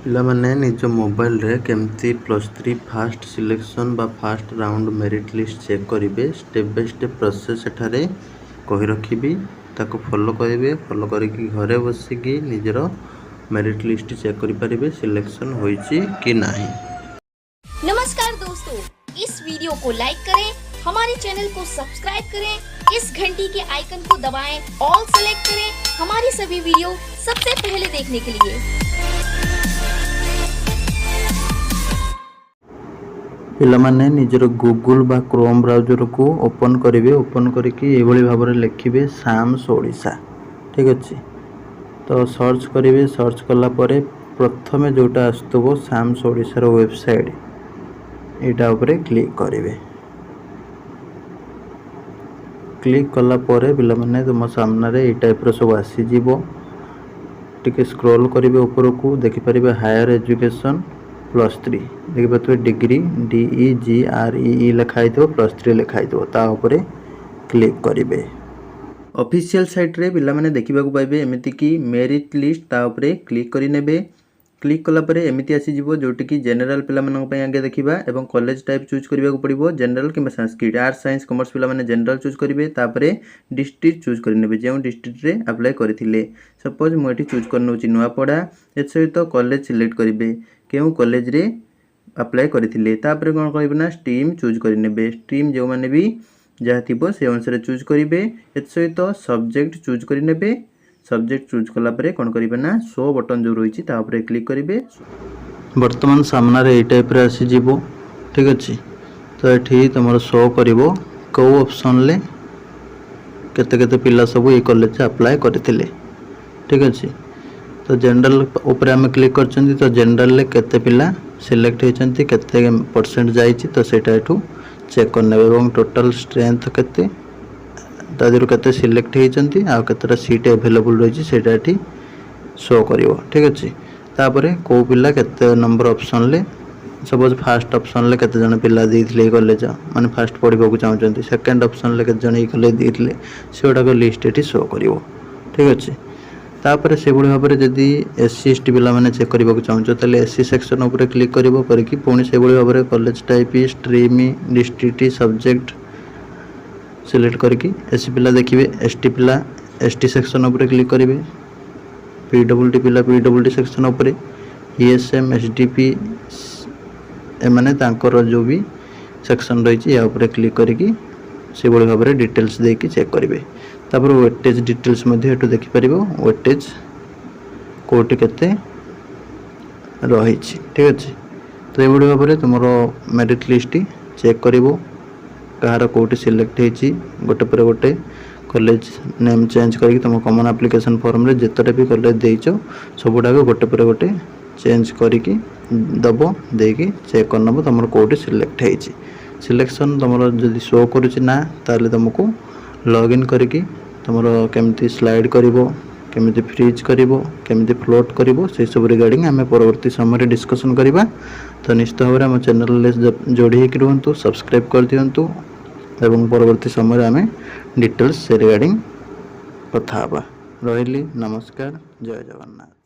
ପିଲାମାନେ ନିଜ ମୋବାଇଲରେ କେମିତି +3 ଫାଷ୍ଟ ସିଲେକ୍ସନ୍ ବା first round merit list check କରିବେ ଷ୍ଟେପ୍ ବାଇ ଷ୍ଟେପ୍ ପ୍ରୋସେସ୍ ଏଠାରେ କହି ରଖିବି। ତାକୁ ଫଲୋ କରିବେ। ଫଲୋ କରିକି ଘରେ ବସିକି ନିଜର मेरिट लिस्ट चेक करिपारिबे सिलेक्शन होईची कि नहीं। नमस्कार दोस्तों, इस वीडियो को लाइक करें, हमारे चैनल को सब्सक्राइब करें, इस घंटी के आइकन को दबाएं, ऑल सेलेक्ट करें हमारी सभी वीडियो सबसे पहले देखने के लिए। पिलामाने निजर गूगल बा क्रोम ब्राउजर को ओपन करिवे। ओपन करिकी एभली भाबरे लिखिबे साम्स ओडिशा। ठीक अछि, तो सर्च करेंगे। सर्च कला परे प्रथमे जोटा आसुथबो साम्स ओडिशार वेबसाइट एटा उपरे क्लिक करेंगे। क्लिक कला परे पिला माने तुम सामने ये टाइप रो सब आसी जीवो। टिके स्क्रॉल करेंगे ऊपर को देखि परिबे हायर एजुकेशन +3 देखि पाथबे डिग्री DEGREE लिखाई थो +3 लिखाई थो ता उपरे क्लिक करेंगे। ऑफिशियल साइट रे पिला माने देखिबा को पाइबे एमिति कि मेरिट लिस्ट ता उपरे क्लिक करि नेबे। क्लिक कला परे एमिति आसी जिवो जोटी कि जनरल पिला मानन पय आगे देखिबा एवं कॉलेज टाइप चूज करिबा को पड़िबो। जनरल किबा संस्कृत आर्ट्स साइंस कॉमर्स पिला माने जनरल चूज करिवे। तापरे डिस्ट्रिक्ट चूज करि नेबे जेउ डिस्ट्रिक्ट रे अप्लाई करिथिले। सपोज मु एठी चूज करनोची नुआपड़ा ए सहित कॉलेज सिलेक्ट करिवे केउ कॉलेज रे अप्लाई करिथिले। तापरे कोन करिवे ना स्ट्रीम चूज करि नेबे। स्ट्रीम जो माने भी जहाँ थी से अनुसार चूज करेंगे। सहित सब्जेक्ट चूज करेंगे। सब्जेक्ट चूज कलापर कौन करेंगे ना शो बटन जो रही है क्लिक करेंगे। बर्तमान सामने ये टाइप आसीज। ठीक अच्छे, तो ये तुम शो कर कौ ऑप्शन ले केते केते पिला सब ये कॉलेज अप्लाई करथिले। ठीक अच्छे, तो जनरल ऊपर आम क्लिक कर तो जनरल ले केते पिला सिलेक्ट होती केते परसेंट जाइए तो सेटा एठू चेक करने टोटल स्ट्रेंथ केते तादिर केते सिलेक्ट होती आ केतेटा सीट अवेलेबल रही है शो करिवो। ठीक अच्छे, तापरे को पिला केते नंबर ऑप्शन ले सपोज फास्ट ऑप्शन ले केते जण पिला देइथिले कॉलेज माने फास्ट पढिबा को चाहउचंती। सेकंड ऑप्शन ले केते जण ई कॉलेज देइथिले सेडा को लिस्ट एठी शो करिवो। ठीक अच्छे, तापर से भाई भाव में जदि SC ST पिला माने चेक करने को चाहूँ तो SC सेक्शन उपर क्लिक करके पुणी से भाई भाव में college type stream district subject select करके SC पिला देखिए। ST पिला ST सेक्शन उपर क्लिक करेंगे। PWD पिला PWD सेक्शन उपर ESM SDP एमाने तांकर जो भी सेक्शन रही है ऊपर क्लिक करके से भाई भाव में डिटेल्स देकी चेक करेंगे। तापर वेटेज डिटेल्स एठू देखिपर वेटेज कोटी केते रही। ठीक अच्छे, तो ये भाव में तुम मेरिट लिस्ट चेक कर कहार कोटी सिलेक्ट होती गोटे पर गोटे कॉलेज नेम चेंज करके तुम कॉमन एप्लिकेशन फॉर्म रे जितने भी कॉलेज देइछ सबुडाक गोटे पर गोटे चेंज करके दब देकी चेक करनब तुम कोटी सिलेक्ट होती। सिलेक्शन तुम जब शो करुच्ची ना ताले तुमको लॉगिन करके तुम केमती स्लाइड करिवो केमती फ्रीज करिवो केमती फ्लोट करिवो से सब रिगार्डिंग आम परवर्ती समय डिस्कसन करिबा। तो निश्चित भाव में आम चैनल जोड़ी होकर रुहतु, सब्सक्राइब कर दियंतु एवं परवर्ती समय आम डिटेल्स से रिगार्डिंग कथा रही। नमस्कार, जय जगन्नाथ।